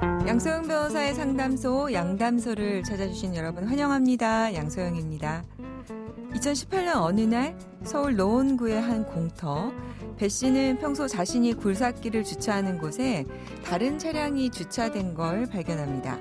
양소영 변호사의 상담소 양담소를 찾아주신 여러분 환영합니다. 양소영입니다. 2018년 어느 날 서울 노원구의 한 공터, 배 씨는 평소 자신이 굴삭기를 주차하는 곳에 다른 차량이 주차된 걸 발견합니다.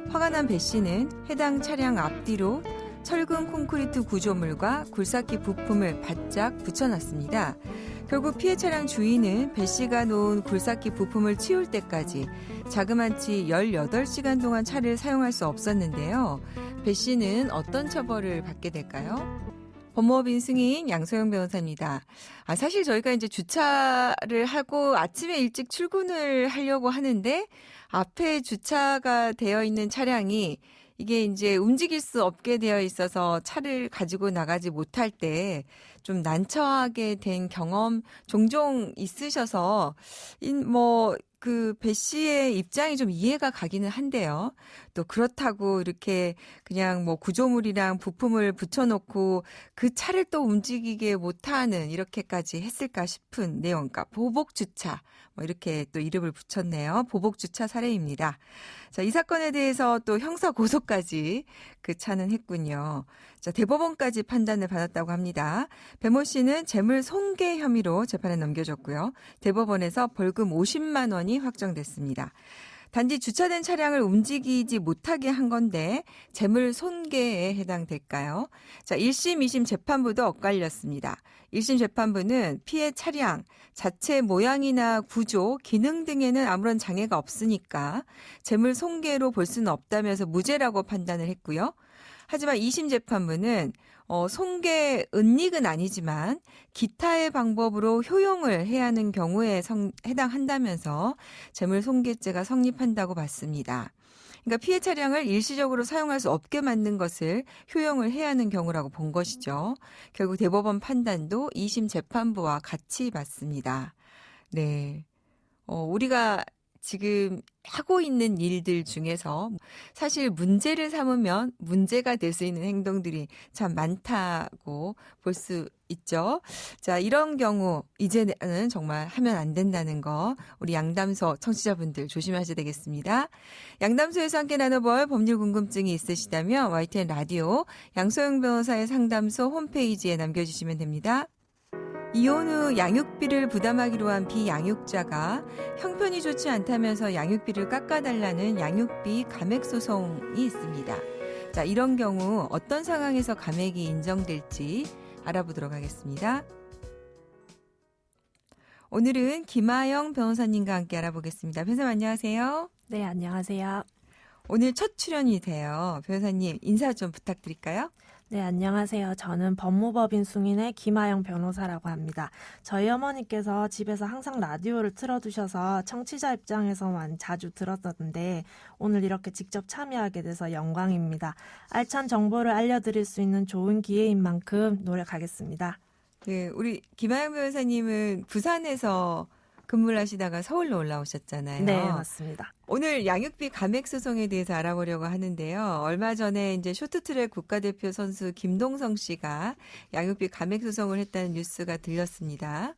화가 난 배 씨는 해당 차량 앞뒤로 철근 콘크리트 구조물과 굴삭기 부품을 바짝 붙여놨습니다. 결국 피해 차량 주인은 배 씨가 놓은 굴삭기 부품을 치울 때까지 자그마치 18시간 동안 차를 사용할 수 없었는데요. 배 씨는 어떤 처벌을 받게 될까요? 법무법인 승인 양소영 변호사입니다. 사실 저희가 이제 주차를 하고 아침에 일찍 출근을 하려고 하는데 앞에 주차가 되어 있는 차량이 이게 이제 움직일 수 없게 되어 있어서 차를 가지고 나가지 못할 때 좀 난처하게 된 경험 종종 있으셔서 그 배 씨의 입장이 좀 이해가 가기는 한데요. 또 그렇다고 이렇게 그냥 구조물이랑 부품을 붙여놓고 그 차를 또 움직이게 못하는 이렇게까지 했을까 싶은 내용, 그러니까 보복주차 이렇게 또 이름을 붙였네요. 보복주차 사례입니다. 자, 이 사건에 대해서 또 형사 고소까지 그 차는 했군요. 자, 대법원까지 판단을 받았다고 합니다. 배모 씨는 재물 손괴 혐의로 재판에 넘겨졌고요. 대법원에서 벌금 50만 원이 확정됐습니다. 단지 주차된 차량을 움직이지 못하게 한 건데 재물 손괴에 해당될까요? 자, 1심, 2심 재판부도 엇갈렸습니다. 1심 재판부는 피해 차량 자체 모양이나 구조, 기능 등에는 아무런 장애가 없으니까 재물 손괴로 볼 수는 없다면서 무죄라고 판단을 했고요. 하지만 2심 재판부는 손괴 은닉은 아니지만 기타의 방법으로 효용을 해야 하는 경우에 해당한다면서 재물 손괴죄가 성립한다고 봤습니다. 그러니까 피해 차량을 일시적으로 사용할 수 없게 만든 것을 효용을 해야 하는 경우라고 본 것이죠. 결국 대법원 판단도 2심 재판부와 같이 맞습니다. 네. 우리가 지금 하고 있는 일들 중에서 사실 문제를 삼으면 문제가 될 수 있는 행동들이 참 많다고 볼 수 있죠. 자, 이런 경우 이제는 정말 하면 안 된다는 거 우리 양담소 청취자분들 조심하셔야 되겠습니다. 양담소에서 함께 나눠볼 법률 궁금증이 있으시다면 YTN 라디오 양소영 변호사의 상담소 홈페이지에 남겨주시면 됩니다. 이혼 후 양육비를 부담하기로 한 비양육자가 형편이 좋지 않다면서 양육비를 깎아달라는 양육비 감액 소송이 있습니다. 자, 이런 경우 어떤 상황에서 감액이 인정될지 알아보도록 하겠습니다. 오늘은 김아영 변호사님과 함께 알아보겠습니다. 변호사님 안녕하세요. 네, 안녕하세요. 오늘 첫 출연이세요. 변호사님 인사 좀 부탁드릴까요? 네, 안녕하세요. 저는 법무법인 승인의 김아영 변호사라고 합니다. 저희 어머니께서 집에서 항상 라디오를 틀어두셔서 청취자 입장에서만 자주 들었었는데 오늘 이렇게 직접 참여하게 돼서 영광입니다. 알찬 정보를 알려드릴 수 있는 좋은 기회인 만큼 노력하겠습니다. 네, 우리 김아영 변호사님은 부산에서 근무를 하시다가 서울로 올라오셨잖아요. 네, 맞습니다. 오늘 양육비 감액 소송에 대해서 알아보려고 하는데요. 얼마 전에 이제 쇼트트랙 국가대표 선수 김동성 씨가 양육비 감액 소송을 했다는 뉴스가 들렸습니다.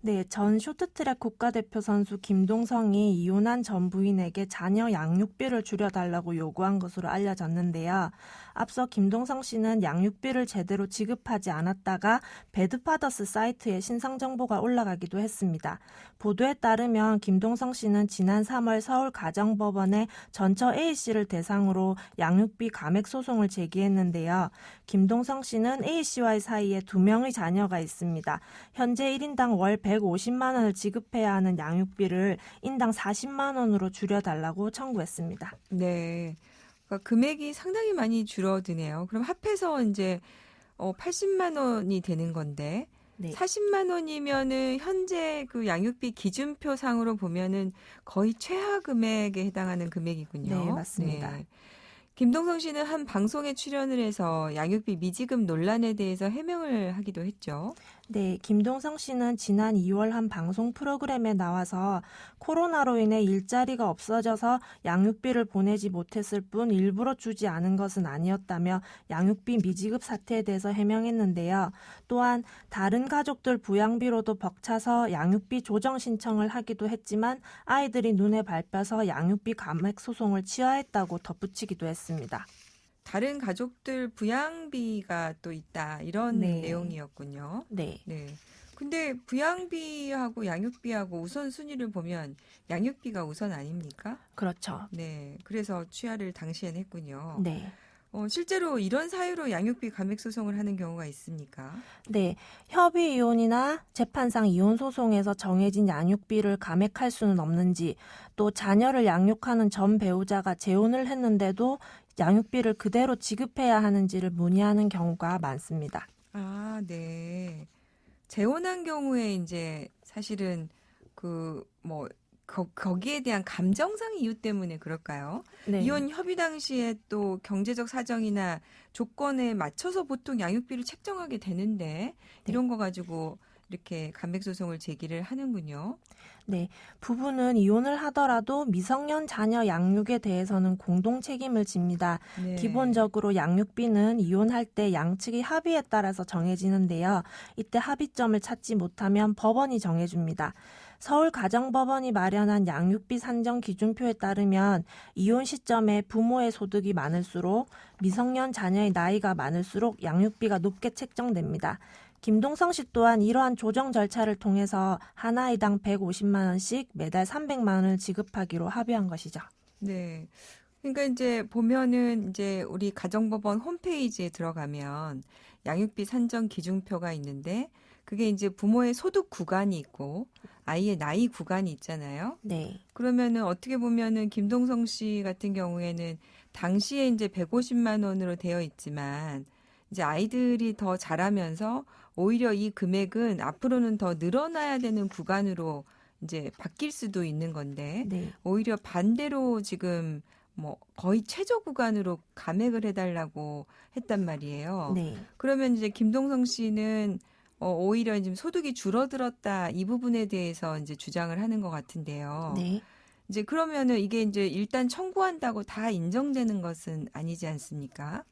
네, 전 쇼트트랙 국가대표 선수 김동성이 이혼한 전 부인에게 자녀 양육비를 줄여달라고 요구한 것으로 알려졌는데요. 앞서 김동성 씨는 양육비를 제대로 지급하지 않았다가 배드파더스 사이트에 신상 정보가 올라가기도 했습니다. 보도에 따르면 김동성 씨는 지난 3월 서울가정법원에 전처 A씨를 대상으로 양육비 감액 소송을 제기했는데요. 김동성 씨는 A씨와의 사이에 2명의 자녀가 있습니다. 현재 1인당 월 150만 원을 지급해야 하는 양육비를 인당 40만 원으로 줄여달라고 청구했습니다. 네, 그러니까 금액이 상당히 많이 줄어드네요. 그럼 합해서 이제 80만 원이 되는 건데 네. 40만 원이면은 현재 그 양육비 기준표 상으로 보면은 거의 최하 금액에 해당하는 금액이군요. 네, 맞습니다. 네. 김동성 씨는 한 방송에 출연을 해서 양육비 미지급 논란에 대해서 해명을 하기도 했죠. 네, 김동성 씨는 지난 2월 한 방송 프로그램에 나와서 코로나로 인해 일자리가 없어져서 양육비를 보내지 못했을 뿐 일부러 주지 않은 것은 아니었다며 양육비 미지급 사태에 대해서 해명했는데요. 또한 다른 가족들 부양비로도 벅차서 양육비 조정 신청을 하기도 했지만 아이들이 눈에 밟혀서 양육비 감액 소송을 취하했다고 덧붙이기도 했습니다. 다른 가족들 부양비가 또 있다 이런 네. 내용이었군요. 네. 네. 근데 부양비하고 양육비하고 우선순위를 보면 양육비가 우선 아닙니까? 그렇죠. 네. 그래서 취하를 당시엔 했군요. 네. 실제로 이런 사유로 양육비 감액 소송을 하는 경우가 있습니까? 네, 협의 이혼이나 재판상 이혼 소송에서 정해진 양육비를 감액할 수는 없는지, 또 자녀를 양육하는 전 배우자가 재혼을 했는데도 양육비를 그대로 지급해야 하는지를 문의하는 경우가 많습니다. 아, 네. 재혼한 경우에 이제 사실은 거기에 대한 감정상 이유 때문에 그럴까요? 네. 이혼 협의 당시에 또 경제적 사정이나 조건에 맞춰서 보통 양육비를 책정하게 되는데 이런 거 가지고 이렇게 감액 소송을 제기를 하는군요. 네, 부부는 이혼을 하더라도 미성년 자녀 양육에 대해서는 공동 책임을 집니다. 네. 기본적으로 양육비는 이혼할 때 양측의 합의에 따라서 정해지는데요. 이때 합의점을 찾지 못하면 법원이 정해줍니다. 서울가정법원이 마련한 양육비 산정 기준표에 따르면 이혼 시점에 부모의 소득이 많을수록 미성년 자녀의 나이가 많을수록 양육비가 높게 책정됩니다. 김동성 씨 또한 이러한 조정 절차를 통해서 한 아이당 150만 원씩 매달 300만 원을 지급하기로 합의한 것이죠. 네. 그러니까 이제 보면은 이제 우리 가정법원 홈페이지에 들어가면 양육비 산정 기준표가 있는데 그게 이제 부모의 소득 구간이 있고 아이의 나이 구간이 있잖아요. 네. 그러면은 어떻게 보면은 김동성 씨 같은 경우에는 당시에 이제 150만 원으로 되어 있지만 이제 아이들이 더 자라면서 오히려 이 금액은 앞으로는 더 늘어나야 되는 구간으로 이제 바뀔 수도 있는 건데 네. 오히려 반대로 지금 거의 최저 구간으로 감액을 해달라고 했단 말이에요. 네. 그러면 이제 김동성 씨는 오히려 지금 소득이 줄어들었다 이 부분에 대해서 이제 주장을 하는 것 같은데요. 네. 이제 그러면은 이게 이제 일단 청구한다고 다 인정되는 것은 아니지 않습니까?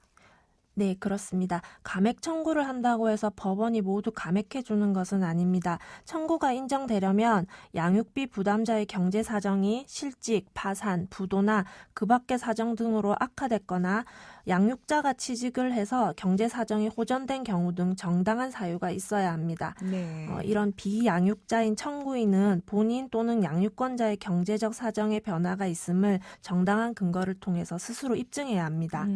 네, 그렇습니다. 감액 청구를 한다고 해서 법원이 모두 감액해 주는 것은 아닙니다. 청구가 인정되려면 양육비 부담자의 경제 사정이 실직, 파산, 부도나 그 밖의 사정 등으로 악화됐거나 양육자가 취직을 해서 경제 사정이 호전된 경우 등 정당한 사유가 있어야 합니다. 네. 이런 비양육자인 청구인은 본인 또는 양육권자의 경제적 사정의 변화가 있음을 정당한 근거를 통해서 스스로 입증해야 합니다.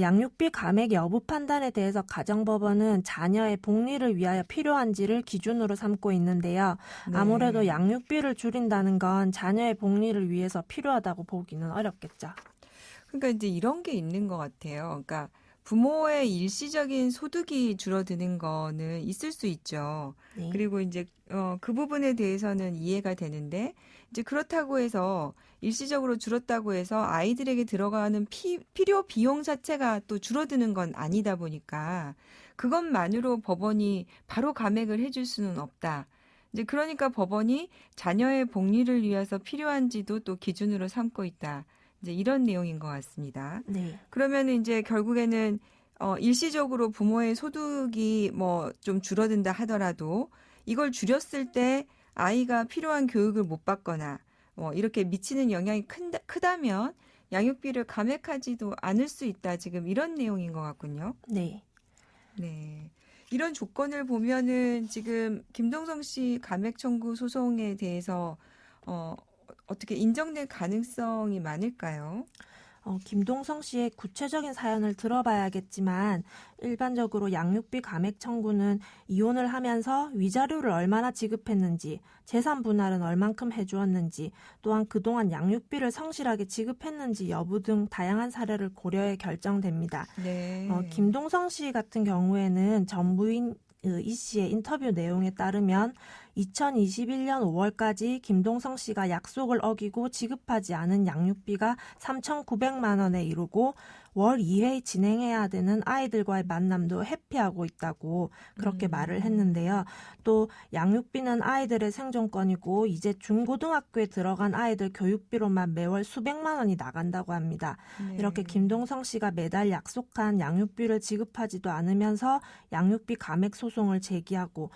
양육비 감액 여부 판단에 대해서 가정법원은 자녀의 복리를 위하여 필요한지를 기준으로 삼고 있는데요. 네. 아무래도 양육비를 줄인다는 건 자녀의 복리를 위해서 필요하다고 보기는 어렵겠죠. 그러니까 이제 이런 게 있는 것 같아요. 그러니까 부모의 일시적인 소득이 줄어드는 거는 있을 수 있죠. 네. 그리고 이제 그 부분에 대해서는 이해가 되는데 이제 그렇다고 해서 일시적으로 줄었다고 해서 아이들에게 들어가는 필요 비용 자체가 또 줄어드는 건 아니다 보니까 그것만으로 법원이 바로 감액을 해줄 수는 없다. 이제 그러니까 법원이 자녀의 복리를 위해서 필요한지도 또 기준으로 삼고 있다. 이제 이런 내용인 것 같습니다. 네. 그러면 이제 결국에는 일시적으로 부모의 소득이 좀 줄어든다 하더라도 이걸 줄였을 때 아이가 필요한 교육을 못 받거나 이렇게 미치는 영향이 크다면 양육비를 감액하지도 않을 수 있다. 지금 이런 내용인 것 같군요. 네. 네. 이런 조건을 보면은 지금 김동성 씨 감액 청구 소송에 대해서 어떻게 인정될 가능성이 많을까요? 김동성 씨의 구체적인 사연을 들어봐야겠지만 일반적으로 양육비 감액 청구는 이혼을 하면서 위자료를 얼마나 지급했는지, 재산 분할은 얼만큼 해주었는지, 또한 그동안 양육비를 성실하게 지급했는지 여부 등 다양한 사례를 고려해 결정됩니다. 네. 김동성 씨 같은 경우에는 전 부인 이 씨의 인터뷰 내용에 따르면 2021년 5월까지 김동성 씨가 약속을 어기고 지급하지 않은 양육비가 3,900만 원에 이르고 월 2회 진행해야 되는 아이들과의 만남도 회피하고 있다고 그렇게 말을 했는데요. 또 양육비는 아이들의 생존권이고 이제 중고등학교에 들어간 아이들 교육비로만 매월 수백만 원이 나간다고 합니다. 네. 이렇게 김동성 씨가 매달 약속한 양육비를 지급하지도 않으면서 양육비 감액 소송을 제기하고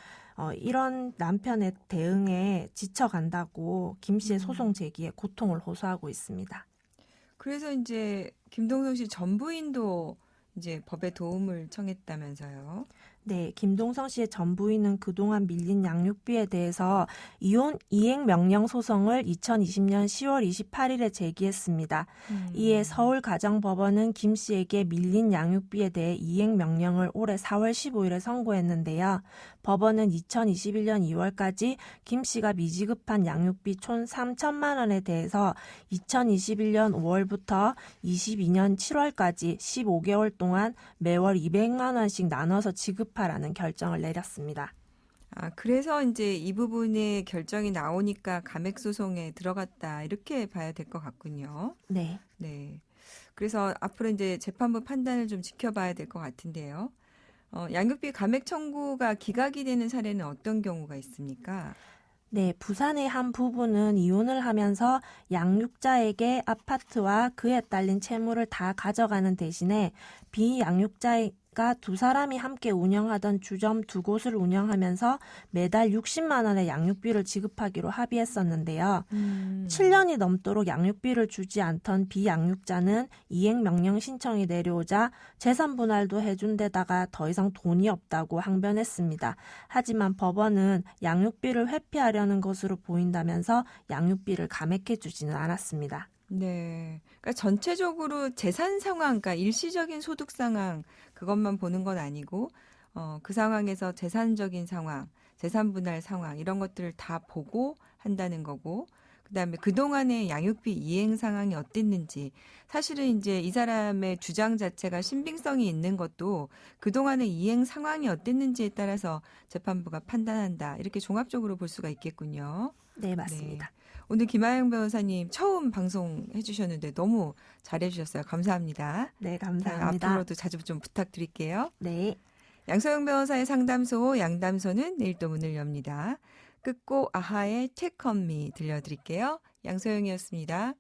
이런 남편의 대응에 지쳐간다고 김 씨의 소송 제기에 고통을 호소하고 있습니다. 그래서 이제 김동성 씨 전 부인도 이제 법에 도움을 청했다면서요. 네, 김동성 씨의 전 부인은 그동안 밀린 양육비에 대해서 이혼 이행 명령 소송을 2020년 10월 28일에 제기했습니다. 이에 서울가정법원은 김 씨에게 밀린 양육비에 대해 이행 명령을 올해 4월 15일에 선고했는데요. 법원은 2021년 2월까지 김 씨가 미지급한 양육비 총 3천만 원에 대해서 2021년 5월부터 22년 7월까지 15개월 동안 매월 200만 원씩 나눠서 지급하라는 결정을 내렸습니다. 아, 그래서 이제 이 부분의 결정이 나오니까 감액 소송에 들어갔다 이렇게 봐야 될 것 같군요. 네. 네. 그래서 앞으로 이제 재판부 판단을 좀 지켜봐야 될 것 같은데요. 양육비 감액 청구가 기각이 되는 사례는 어떤 경우가 있습니까? 네, 부산의 한 부부는 이혼을 하면서 양육자에게 아파트와 그에 딸린 채무를 다 가져가는 대신에 비양육자가 두 사람이 함께 운영하던 주점 두 곳을 운영하면서 매달 60만 원의 양육비를 지급하기로 합의했었는데요. 7년이 넘도록 양육비를 주지 않던 비양육자는 이행 명령 신청이 내려오자 재산 분할도 해준 데다가 더 이상 돈이 없다고 항변했습니다. 하지만 법원은 양육비를 회피하려는 것으로 보인다면서 양육비를 감액해 주지는 않았습니다. 네. 그러니까 전체적으로 재산 상황, 그러니까 일시적인 소득 상황, 그것만 보는 건 아니고, 그 상황에서 재산적인 상황, 재산 분할 상황, 이런 것들을 다 보고 한다는 거고, 그다음에 그동안의 양육비 이행 상황이 어땠는지, 사실은 이제 이 사람의 주장 자체가 신빙성이 있는 것도 그동안의 이행 상황이 어땠는지에 따라서 재판부가 판단한다. 이렇게 종합적으로 볼 수가 있겠군요. 네, 맞습니다. 네. 오늘 김하영 변호사님 처음 방송해 주셨는데 너무 잘해 주셨어요. 감사합니다. 네, 자, 감사합니다. 앞으로도 자주 좀 부탁드릴게요. 네. 양소영 변호사의 상담소 양담소는 내일 또 문을 엽니다. 끝곡 아하의 Take On Me 들려드릴게요. 양소영이었습니다.